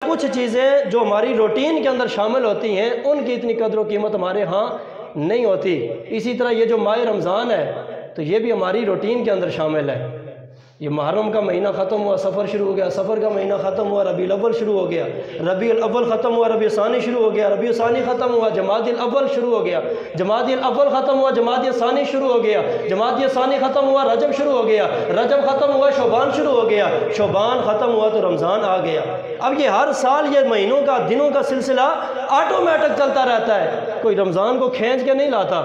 کچھ چیزیں جو ہماری روٹین کے اندر شامل ہوتی ہیں ان کی اتنی قدر و قیمت ہمارے ہاں نہیں ہوتی۔ اسی طرح یہ جو ماہ رمضان ہے تو یہ بھی ہماری روٹین کے اندر شامل ہے۔ یہ محرم کا مہینہ ختم ہوا، سفر شروع ہو گیا، سفر کا مہینہ ختم ہوا، ربیع الاول شروع ہو گیا، ربیع الاول ختم ہوا، ربیع ثانی شروع ہو گیا، ربیع ثانی ختم ہوا، جمادی الاول شروع ہو گیا، جمادی الاول ختم ہوا، جمادی ثانی شروع ہو گیا، جمادی ثانی ختم ہوا، رجب شروع ہو گیا، رجب ختم ہوا، شعبان شروع ہو گیا، شعبان ختم ہوا تو رمضان آ گیا۔ اب یہ ہر سال یہ مہینوں کا دنوں کا سلسلہ آٹومیٹک چلتا رہتا ہے، کوئی رمضان کو کھینچ کے نہیں لاتا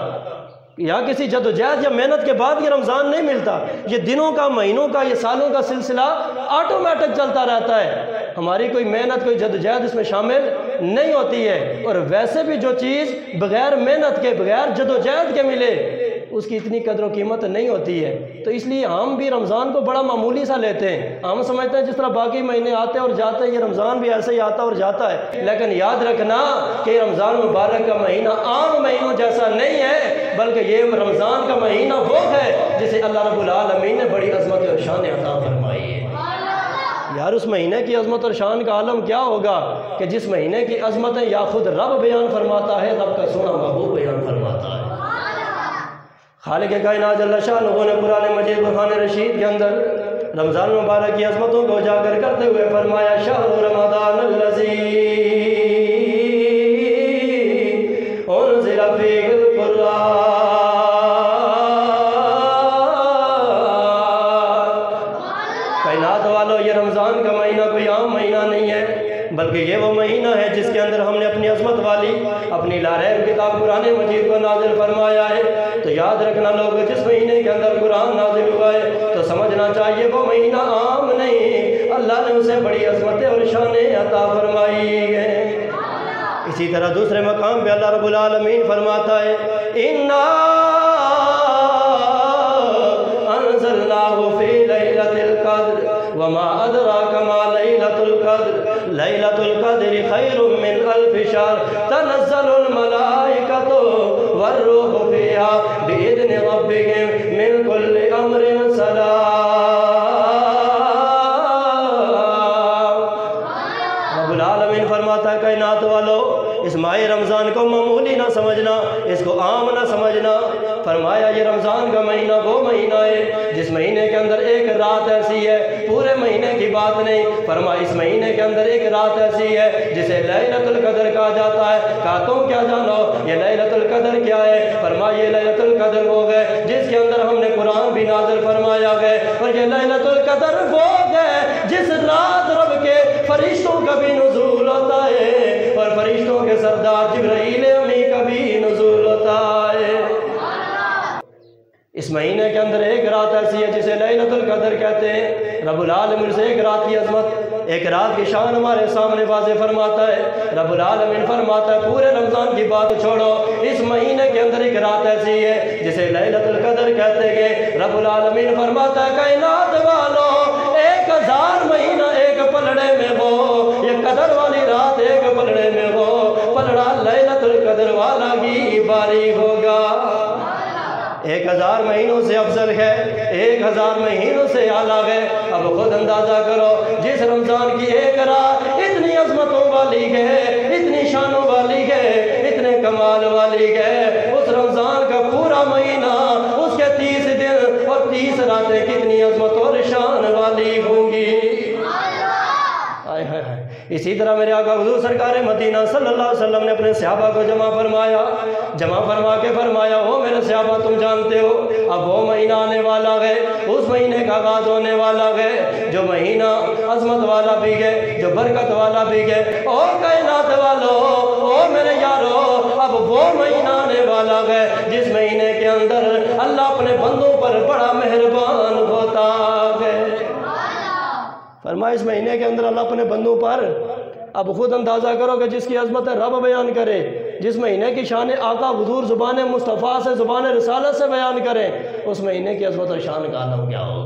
یا کسی جدوجہد یا محنت کے بعد یہ رمضان نہیں ملتا۔ یہ دنوں کا، مہینوں کا، یہ سالوں کا سلسلہ آٹومیٹک چلتا رہتا ہے، ہماری کوئی محنت، کوئی جدوجہد اس میں شامل نہیں ہوتی ہے۔ اور ویسے بھی جو چیز بغیر محنت کے، بغیر جدوجہد کے ملے اس کی اتنی قدر و قیمت نہیں ہوتی ہے۔ تو اس لیے ہم بھی رمضان کو بڑا معمولی سا لیتے ہیں، ہم سمجھتے ہیں جس طرح باقی مہینے آتے اور جاتے ہیں یہ رمضان بھی ایسے ہی آتا اور جاتا ہے۔ لیکن یاد رکھنا کہ رمضان مبارک کا مہینہ عام مہینوں جیسا نہیں ہے، بلکہ یہ رمضان کا مہینہ وہ ہے جسے اللہ رب العالمین نے بڑی عظمت اور شان عطا فرمائی ہے۔ یار اس مہینے کی عظمت اور شان کا عالم کیا ہوگا کہ جس مہینے کی عظمتیں یا خود رب بیان فرماتا ہے، رب کا سونا محبوب بیان فرماتا ہے۔ خالق کائنات جل شانہ نے قرآن مجید برہان رشید کے اندر رمضان مبارک کی عظمتوں کو اجاگر کرتے ہوئے فرمایا شہر رمضان الذی انزل فیہ القرآن۔ کائنات والو، یہ رمضان کا مہینہ کوئی عام مہینہ نہیں ہے، بلکہ یہ وہ مہینہ ہے جس کے اندر ہم نے اپنی عظمت والی اپنی لاریب کتاب قرآن مجید کو نازل فرمایا ہے۔ تو یاد رکھنا لوگ، جس مہینے کے اندر قرآن نازل ہوا ہے تو سمجھنا چاہیے وہ مہینہ عام نہیں، اللہ نے اسے بڑی عظمتیں اور شانیں عطا فرمائی ہیں۔ اسی طرح دوسرے مقام پہ اللہ رب العالمین فرماتا ہے اِنَّا أَنزَلْنَاهُ فِي لَيْلَةِ الْقَدْرِ وَمَا أَدْرَاكَ مَا لَيْلَةُ الْقَدْرِ لَيْلَةُ الْقَدْرِ خَيْرٌ مِّنْ أَلْفِ شَهْرٍ تَنَزَّلُ الْمَلَائِكَةُ وَالرُّوحُ فِيهَا بِإِذْنِ رَبِّهِمْ مِنْ كُلِّ أَمْرٍ سَلَامٌ۔ رب العالمین فرماتا ہے کائنات والو، اس ماہ رمضان کو معمولی نہ سمجھنا، اس کو عام نہ سمجھنا۔ فرمایا یہ رمضان کا مہینہ وہ مہینہ ہے جس مہینے کے اندر ایک رات ایسی ہے، پورے مہینے کی بات نہیں، فرمایا اس مہینے کے اندر ایک رات ایسی ہے جسے لیلۃ القدر کہا جاتا ہے۔ کہا تم کیا جانو یہ لیلۃ القدر کیا ہے؟ فرمایا یہ لیلۃ القدر وہ ہے جس کے اندر ہم نے قرآن بھی نازل فرمایا گئے، اور یہ لیلۃ القدر وہ ہے جس رات رب کے فرشتوں کا بھی نزول ہوتا ہے اور فرشتوں کے سردار جبرائیل امین کا بھی نزول ہوتا ہے۔ اس مہینے کے اندر ایک رات ایسی ہے جسے لیلۃ القدر کہتے ہیں۔ رب العالمین سے ایک رات کی عظمت، ایک رات کی شان ہمارے سامنے واضح فرماتا ہے۔ رب العالمین فرماتا ہے پورے رمضان کی بات چھوڑو، اس مہینے کے اندر ایک رات ایسی ہے جسے لیلۃ القدر کہتے ہیں۔ رب العالمین فرماتا ہے کائنات والو، 1000 مہینہ ایک پلڑے میں ہو، یہ قدر والی رات ایک پلڑے میں ہو، پلڑا لیلۃ القدر والا ہی باری ہوگا۔ 1000 مہینوں سے افضل ہے، 1000 مہینوں سے اعلیٰ ہے۔ اب خود اندازہ کرو جس رمضان کی ایک رات اتنی عظمتوں والی ہے، اتنی شانوں والی ہے، اتنے کمال والی ہے، اس رمضان کا پورا مہینہ، اس کے 30 دن اور 30 راتیں کتنی عظمت اور شان والی ہوں گی۔ اسی طرح میرے آقا حضور سرکار مدینہ صلی اللہ علیہ وسلم نے اپنے صحابہ کو جمع فرما کے فرمایا ہو میرے صحابہ، تم جانتے ہو اب وہ مہینہ آنے والا ہے، اس مہینے کا آغاز ہونے والا ہے جو مہینہ عظمت والا بھی ہے، جو برکت والا بھی ہے۔ اور کائنات والو، او میرے یارو، اب وہ مہینہ آنے والا ہے جس مہینے کے اندر اللہ اپنے بندوں پر بڑا مہربان ہوتا ہے۔ فرمایا اس مہینے کے اندر اللہ اپنے بندوں پر، اب خود اندازہ کرو کہ جس کی عظمت رب بیان کرے، جس مہینے کی شان آقا حضور زبان مصطفیٰ سے، زبان رسالت سے بیان کریں، اس مہینے کی عظمت اور شان کا عالم کیا ہوگا۔